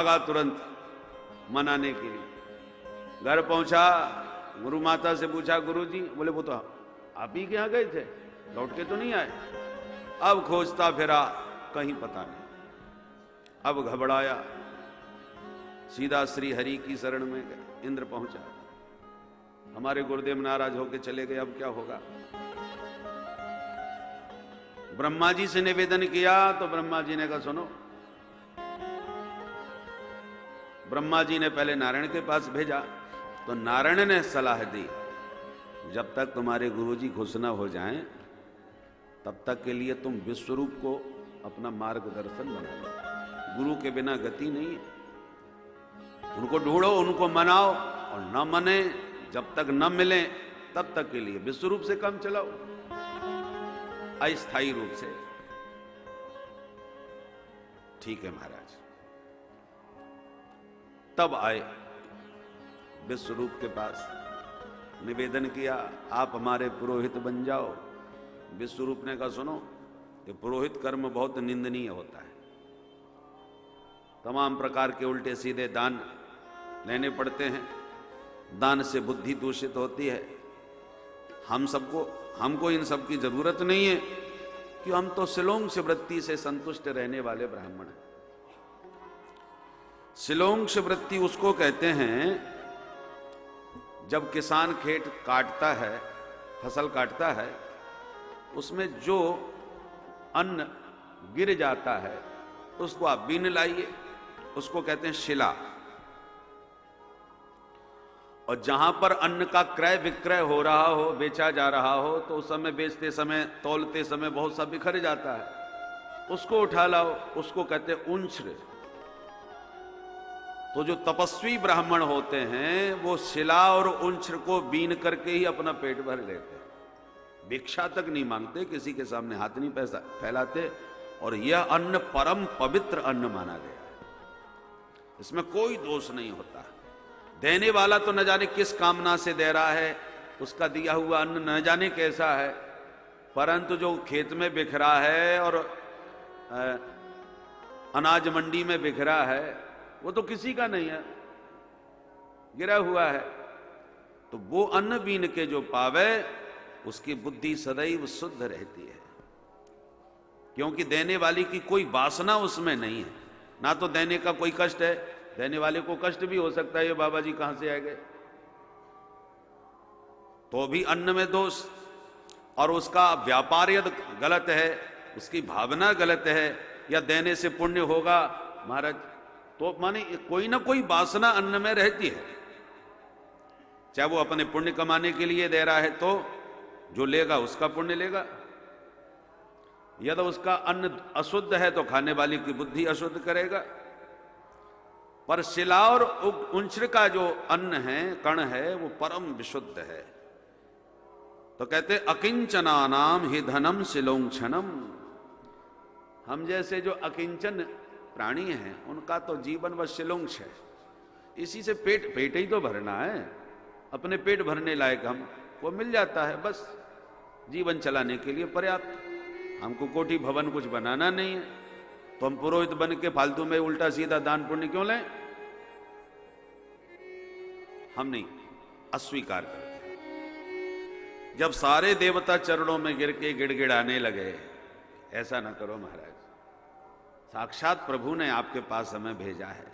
लगा तुरंत मनाने के लिए। घर पहुंचा, गुरु माता से पूछा, गुरु जी, बोले वो तो आप ही के यहां गए थे, लौट के तो नहीं आए। अब खोजता फिरा, कहीं पता नहीं। अब घबराया, सीधा श्री हरि की शरण में गए। इंद्र पहुंचा, हमारे गुरुदेव नाराज होकर चले गए, अब क्या होगा। ब्रह्मा जी से निवेदन किया तो ब्रह्मा जी ने कहा सुनो। ब्रह्मा जी ने पहले नारायण के पास भेजा, तो नारायण ने सलाह दी, जब तक तुम्हारे गुरुजी खुश न हो जाएं, तब तक के लिए तुम विश्वरूप को अपना मार्गदर्शन बना लो। गुरु के बिना गति नहीं है। उनको ढूंढो, उनको मनाओ, और न मने, जब तक न मिले तब तक के लिए विश्वरूप से काम चलाओ, अस्थायी रूप से। ठीक है महाराज। तब आए विश्वरूप के पास, निवेदन किया, आप हमारे पुरोहित बन जाओ। विश्वरूप ने कहा सुनो, कि पुरोहित कर्म बहुत निंदनीय होता है। तमाम प्रकार के उल्टे सीधे दान लेने पड़ते हैं, दान से बुद्धि दूषित होती है। हमको इन सब की जरूरत नहीं है, कि हम तो शिलोंग वृत्ति से संतुष्ट रहने वाले ब्राह्मण हैं। शिलोंग वृत्ति उसको कहते हैं जब किसान खेत काटता है, फसल काटता है, उसमें जो अन्न गिर जाता है उसको आप बीन लाइए, उसको कहते हैं शिला। और जहां पर अन्न का क्रय विक्रय हो रहा हो, बेचा जा रहा हो, तो उस समय बेचते समय, तौलते समय बहुत सा बिखर जाता है, उसको उठा लाओ, उसको कहते हैं उंच्र। तो जो तपस्वी ब्राह्मण होते हैं वो शिला और उंच्र को बीन करके ही अपना पेट भर लेते हैं। भिक्षा तक नहीं मांगते, किसी के सामने हाथ नहीं फैलाते। और यह अन्न परम पवित्र अन्न माना गया है, इसमें कोई दोष नहीं होता। देने वाला तो न जाने किस कामना से दे रहा है, उसका दिया हुआ अन्न न जाने कैसा है, परंतु जो खेत में बिखरा है और अनाज मंडी में बिखरा है, वो तो किसी का नहीं है, गिरा हुआ है। तो वो अन्न बीन के जो पावे, उसकी बुद्धि सदैव शुद्ध रहती है, क्योंकि देने वाली की कोई वासना उसमें नहीं है। ना तो देने का कोई कष्ट है, देने वाले को कष्ट भी हो सकता है, ये बाबा जी कहां से आ गए, तो भी अन्न में दोष। और उसका व्यापार यदि गलत है, उसकी भावना गलत है, या देने से पुण्य होगा महाराज, तो माने कोई ना कोई वासना अन्न में रहती है। चाहे वो अपने पुण्य कमाने के लिए दे रहा है, तो जो लेगा उसका पुण्य लेगा। यदि उसका अन्न अशुद्ध है तो खाने वाली की बुद्धि अशुद्ध करेगा। पर शिला और उंच्र का जो अन्न है, कण है, वो परम विशुद्ध है। तो कहते अकिंचना नाम हि धनम शिलोंक्षणम। हम जैसे जो अकिंचन प्राणी हैं, उनका तो जीवन व शिलोंक्ष है। इसी से पेट ही तो भरना है, अपने पेट भरने लायक हम वो मिल जाता है, बस जीवन चलाने के लिए पर्याप्त। हमको कोठी भवन कुछ बनाना नहीं है, तो हम पुरोहित बन के फालतू में उल्टा सीधा दान पुण्य क्यों लें? हम नहीं, अस्वीकार करते। जब सारे देवता चरणों में गिर के गिड़गिड़ाने लगे, ऐसा ना करो महाराज, साक्षात प्रभु ने आपके पास हमें भेजा है।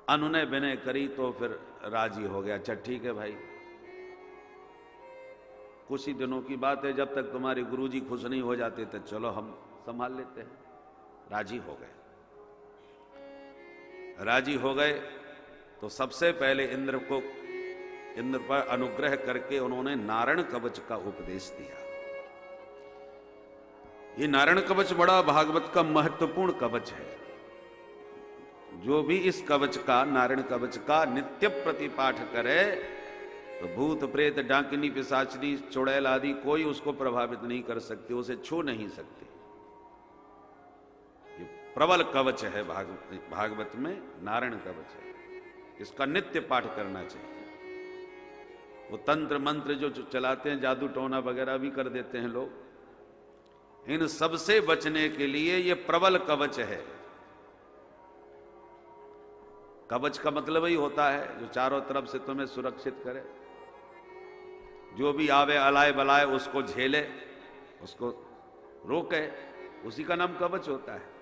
अनुनय विनय करी तो फिर राजी हो गया। अच्छा ठीक है भाई, कुछ ही दिनों की बात है, जब तक तुम्हारे गुरुजी खुश नहीं हो जाते तो चलो हम संभाल लेते हैं। राजी हो गए। राजी हो गए तो सबसे पहले इंद्र पर अनुग्रह करके उन्होंने नारायण कवच का उपदेश दिया। ये नारायण कवच बड़ा भागवत का महत्वपूर्ण कवच है। जो भी इस कवच का, नारायण कवच का नित्य प्रतिपाठ करे, तो भूत प्रेत डाकिनी पिशाचनी चुड़ैल आदि कोई उसको प्रभावित नहीं कर सकते, उसे छू नहीं सकते। ये प्रबल कवच है भागवत में, नारायण कवच है। इसका नित्य पाठ करना चाहिए। वो तंत्र मंत्र जो चलाते हैं, जादू टोना वगैरह भी कर देते हैं लोग, इन सब से बचने के लिए ये प्रबल कवच है। कवच का मतलब ही होता है जो चारों तरफ से तुम्हें सुरक्षित करे, जो भी आवे अलाए बलाए उसको झेले, उसको रोके, उसी का नाम कवच होता है।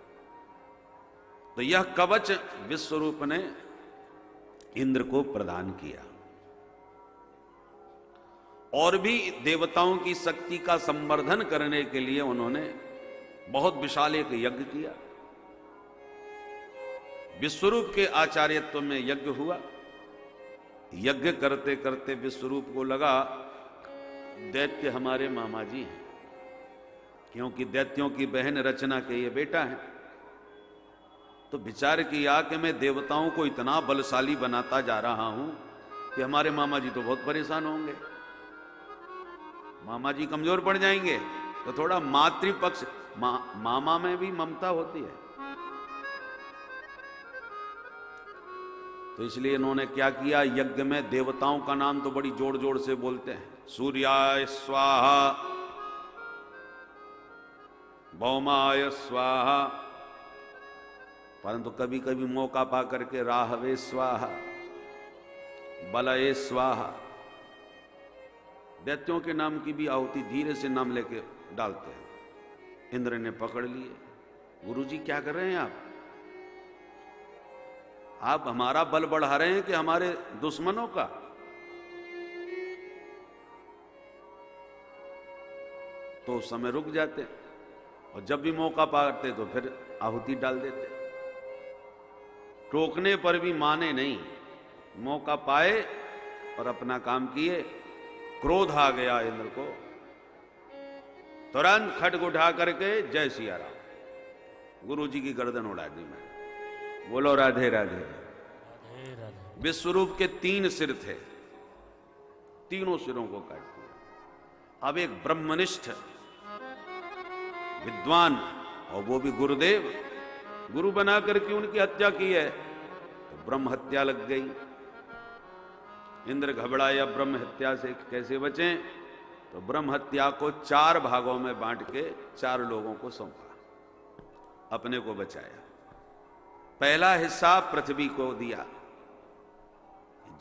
तो यह कवच विश्वरूप ने इंद्र को प्रदान किया। और भी देवताओं की शक्ति का संवर्धन करने के लिए उन्होंने बहुत विशाल एक यज्ञ किया। विश्वरूप के आचार्यत्व में यज्ञ हुआ। यज्ञ करते करते विश्वरूप को लगा दैत्य हमारे मामा जी हैं, क्योंकि दैत्यों की बहन रचना के ये बेटा है। तो विचार किया कि मैं देवताओं को इतना बलशाली बनाता जा रहा हूं कि हमारे मामा जी तो बहुत परेशान होंगे, मामा जी कमजोर पड़ जाएंगे। तो थोड़ा मातृपक्ष मामा में भी ममता होती है। तो इसलिए इन्होंने क्या किया, यज्ञ में देवताओं का नाम तो बड़ी जोर जोर से बोलते हैं, सूर्याय स्वाहा, भौमाय स्वाहा, परंतु कभी कभी मौका पा करके राहवे स्वाहा, बलये स्वाहा, दैत्यों के नाम की भी आहुति धीरे से नाम लेके डालते हैं। इंद्र ने पकड़ लिए, गुरुजी क्या कर रहे हैं आप हमारा बल बढ़ा रहे हैं कि हमारे दुश्मनों का? तो उस समय रुक जाते और जब भी मौका पाते तो फिर आहुति डाल देते। टोकने पर भी माने नहीं, मौका पाए और अपना काम किए। क्रोध आ गया इंद्र को, तुरंत खड्ग उठा करके जय सिया राम, गुरु जी की गर्दन उड़ा दी मैंने। बोलो राधे राधे। विश्वरूप के 3 सिर थे, तीनों सिरों को काट दिया। अब एक ब्रह्मनिष्ठ विद्वान, और वो भी गुरुदेव, गुरु बना करके उनकी हत्या की है, तो ब्रह्म हत्या लग गई। इंद्र घबराया ब्रह्म हत्या से कैसे बचें, तो ब्रह्म हत्या को 4 भागों में बांट के 4 लोगों को सौंपा, अपने को बचाया। पहला हिस्सा पृथ्वी को दिया।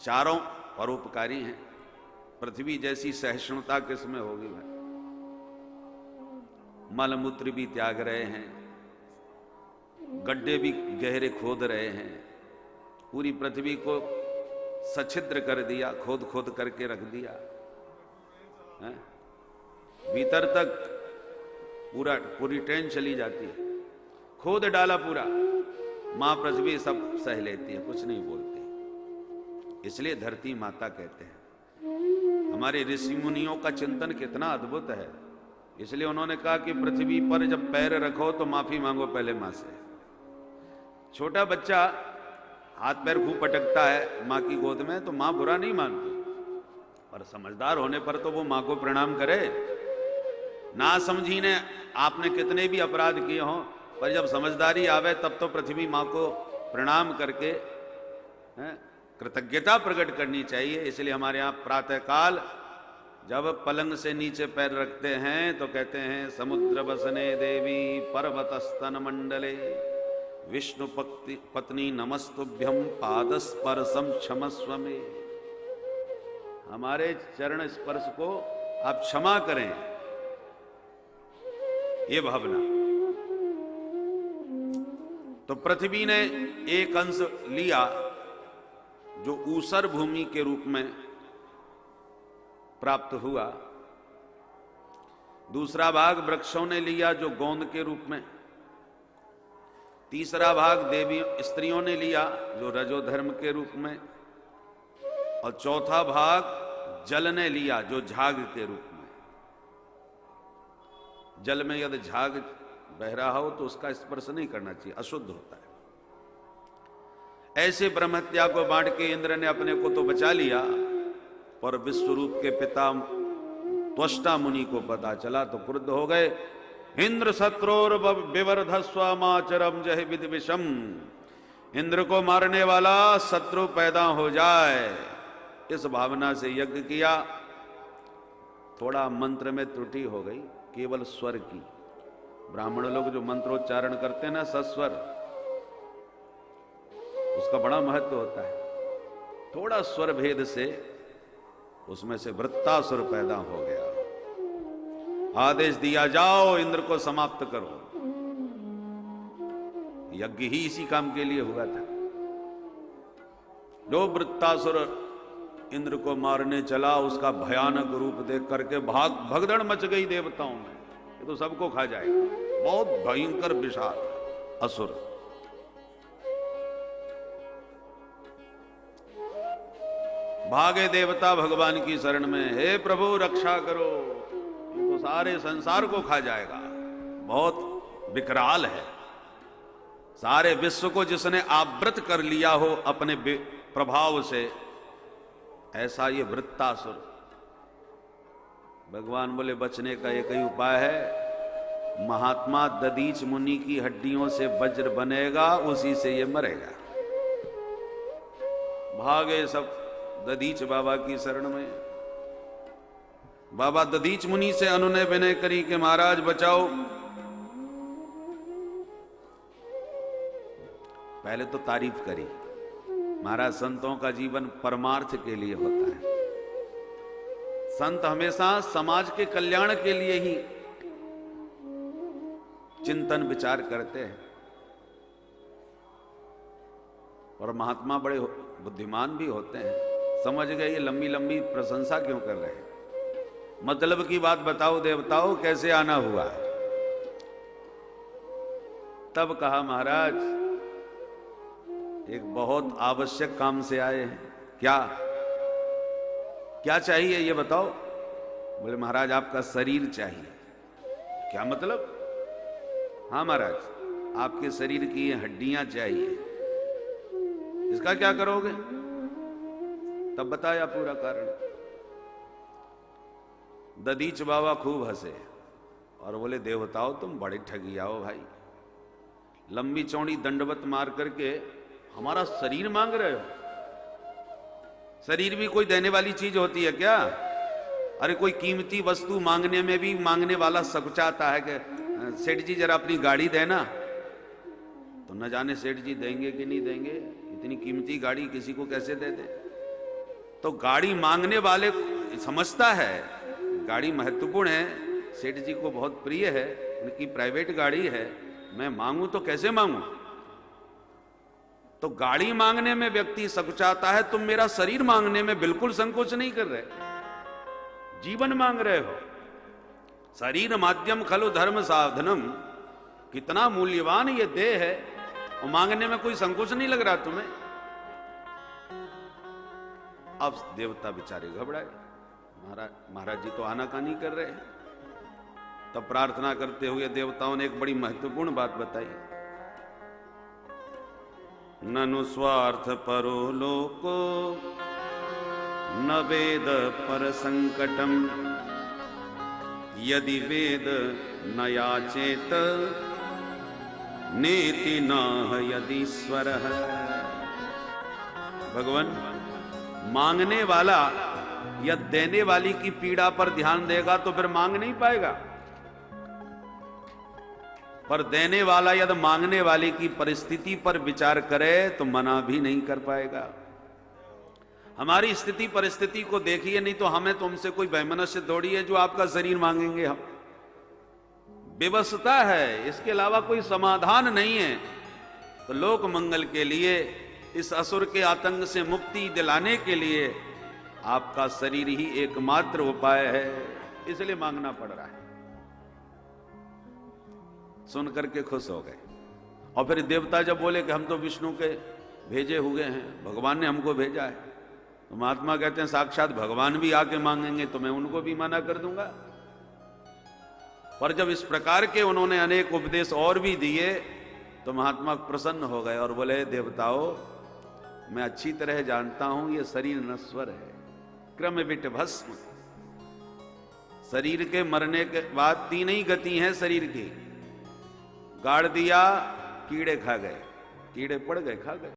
चारों परोपकारी हैं, पृथ्वी जैसी सहिष्णुता किसमें होगी भाई? मलमूत्र भी त्याग रहे हैं, गड्ढे भी गहरे खोद रहे हैं, पूरी पृथ्वी को सछिद्र कर दिया, खोद खोद करके रख दिया है? भीतर तक पूरी ट्रेन चली जाती है, खोद डाला पूरा। मां पृथ्वी सब सह लेती है, कुछ नहीं बोलती। इसलिए धरती माता कहते हैं। हमारे ऋषि मुनियों का चिंतन कितना अद्भुत है। इसलिए उन्होंने कहा कि पृथ्वी पर जब पैर रखो तो माफी मांगो पहले मां से। छोटा बच्चा हाथ पैर खूब पटकता है मां की गोद में, तो मां बुरा नहीं मानती, पर समझदार होने पर तो वो मां को प्रणाम करे। ना समझी ने आपने कितने भी अपराध किए हों, पर जब समझदारी आवे तब तो पृथ्वी मां को प्रणाम करके कृतज्ञता प्रकट करनी चाहिए। इसलिए हमारे यहाँ प्रातःकाल जब पलंग से नीचे पैर रखते हैं तो कहते हैं, समुद्र वसने देवी पर्वतस्तन मंडले विष्णु पत्नी नमस्तुभ्यम पादस्पर्शम क्षमस्व में। हमारे चरण स्पर्श को आप क्षमा करें, ये भावना। तो पृथ्वी ने एक अंश लिया जो ऊसर भूमि के रूप में प्राप्त हुआ, दूसरा भाग वृक्षों ने लिया जो गोंद के रूप में, तीसरा भाग देवी स्त्रियों ने लिया जो रजोधर्म के रूप में, और चौथा भाग जल ने लिया जो झाग के रूप में। जल में यदि झाग बह रहा हो तो उसका स्पर्श नहीं करना चाहिए, अशुद्ध होता है। ऐसे ब्रह्महत्या को बांट के इंद्र ने अपने को तो बचा लिया, पर विश्वरूप के पिता त्वष्टा मुनि को पता चला तो क्रुद्ध हो गए। इंद्र शत्रोर विवर्धस्वमाचरम जय विद विषम। इंद्र को मारने वाला शत्रु पैदा हो जाए, इस भावना से यज्ञ किया। थोड़ा मंत्र में त्रुटि हो गई, केवल स्वर की। ब्राह्मण लोग जो मंत्रोच्चारण करते हैं ना सस्वर, उसका बड़ा महत्व होता है। थोड़ा स्वर भेद से उसमें से वृत्तासुर पैदा हो गया। आदेश दिया, जाओ इंद्र को समाप्त करो। यज्ञ ही इसी काम के लिए हुआ था। जो वृत्तासुर इंद्र को मारने चला, उसका भयानक रूप देख करके भगदड़ मच गई देवताओं में, ये तो सबको खा जाएगा। बहुत भयंकर विशाल असुर। भागे देवता भगवान की शरण में, हे प्रभु रक्षा करो, ये तो सारे संसार को खा जाएगा, बहुत विकराल है। सारे विश्व को जिसने आवृत कर लिया हो अपने प्रभाव से, ऐसा ये वृत्तासुर। भगवान बोले बचने का एक ही उपाय है, महात्मा दधीच मुनि की हड्डियों से वज्र बनेगा, उसी से ये मरेगा। भागे सब दधीच बाबा की शरण में। बाबा दधीच मुनि से अनुनय विनय करी कि महाराज बचाओ। पहले तो तारीफ करी, महाराज संतों का जीवन परमार्थ के लिए होता है। संत हमेशा समाज के कल्याण के लिए ही चिंतन विचार करते हैं। और महात्मा बड़े बुद्धिमान भी होते हैं, समझ गए ये लंबी लंबी प्रशंसा क्यों कर रहे हैं। मतलब की बात बताओ देवताओं, कैसे आना हुआ। तब कहा, महाराज एक बहुत आवश्यक काम से आए हैं। क्या क्या चाहिए ये बताओ। बोले महाराज आपका शरीर चाहिए। क्या मतलब। हाँ महाराज, आपके शरीर की ये हड्डियां चाहिए। इसका क्या करोगे। तब बताया पूरा कारण। दधीच बाबा खूब हंसे और बोले देवताओं तुम बड़े ठगिया हो भाई, लंबी चौड़ी दंडवत मार करके हमारा शरीर मांग रहे हो। शरीर भी कोई देने वाली चीज होती है क्या। अरे कोई कीमती वस्तु मांगने में भी मांगने वाला सकुचाता है कि सेठ जी जरा अपनी गाड़ी देना, तो न जाने सेठ जी देंगे कि नहीं देंगे। इतनी कीमती गाड़ी किसी को कैसे दे दे। तो गाड़ी मांगने वाले समझता है गाड़ी महत्वपूर्ण है, सेठ जी को बहुत प्रिय है, उनकी प्राइवेट गाड़ी है, मैं मांगू तो कैसे मांगू। तो गाड़ी मांगने में व्यक्ति सकुचाता है, तुम मेरा शरीर मांगने में बिल्कुल संकोच नहीं कर रहे, जीवन मांग रहे हो। शरीर माध्यम खलु धर्म साधनम, कितना मूल्यवान ये देह है और मांगने में कोई संकोच नहीं लग रहा तुम्हें। अब देवता बेचारे घबराए, महाराज जी तो आनाकानी कर रहे हैं। तब प्रार्थना करते हुए देवताओं ने एक बड़ी महत्वपूर्ण बात बताई। ननु स्वार्थ परो लोको न वेद पर संकटम, यदि वेद न याचेत नेति न यदीश्वर। भगवान मांगने वाला या देने वाली की पीड़ा पर ध्यान देगा तो फिर मांग नहीं पाएगा, पर देने वाला या मांगने वाले की परिस्थिति पर विचार करे तो मना भी नहीं कर पाएगा। हमारी स्थिति परिस्थिति को देखिए, नहीं तो हमें तुमसे कोई वैमनस्य थोड़ी है जो आपका शरीर मांगेंगे हम। विवशता है, इसके अलावा कोई समाधान नहीं है। तो लोक मंगल के लिए, इस असुर के आतंक से मुक्ति दिलाने के लिए आपका शरीर ही एकमात्र उपाय है, इसलिए मांगना पड़ रहा है। सुन करके खुश हो गए। और फिर देवता जब बोले कि हम तो विष्णु के भेजे हुए हैं, भगवान ने हमको भेजा है, तो महात्मा कहते हैं साक्षात भगवान भी आके मांगेंगे तो मैं उनको भी मना कर दूंगा। पर जब इस प्रकार के उन्होंने अनेक उपदेश और भी दिए तो महात्मा प्रसन्न हो गए और बोले देवताओं, मैं अच्छी तरह जानता हूं ये शरीर नश्वर है, क्रम विट भस्म। शरीर के मरने के बाद तीन ही गति हैं शरीर की। गाड़ दिया, कीड़े खा गए, कीड़े पड़ गए, खा गए।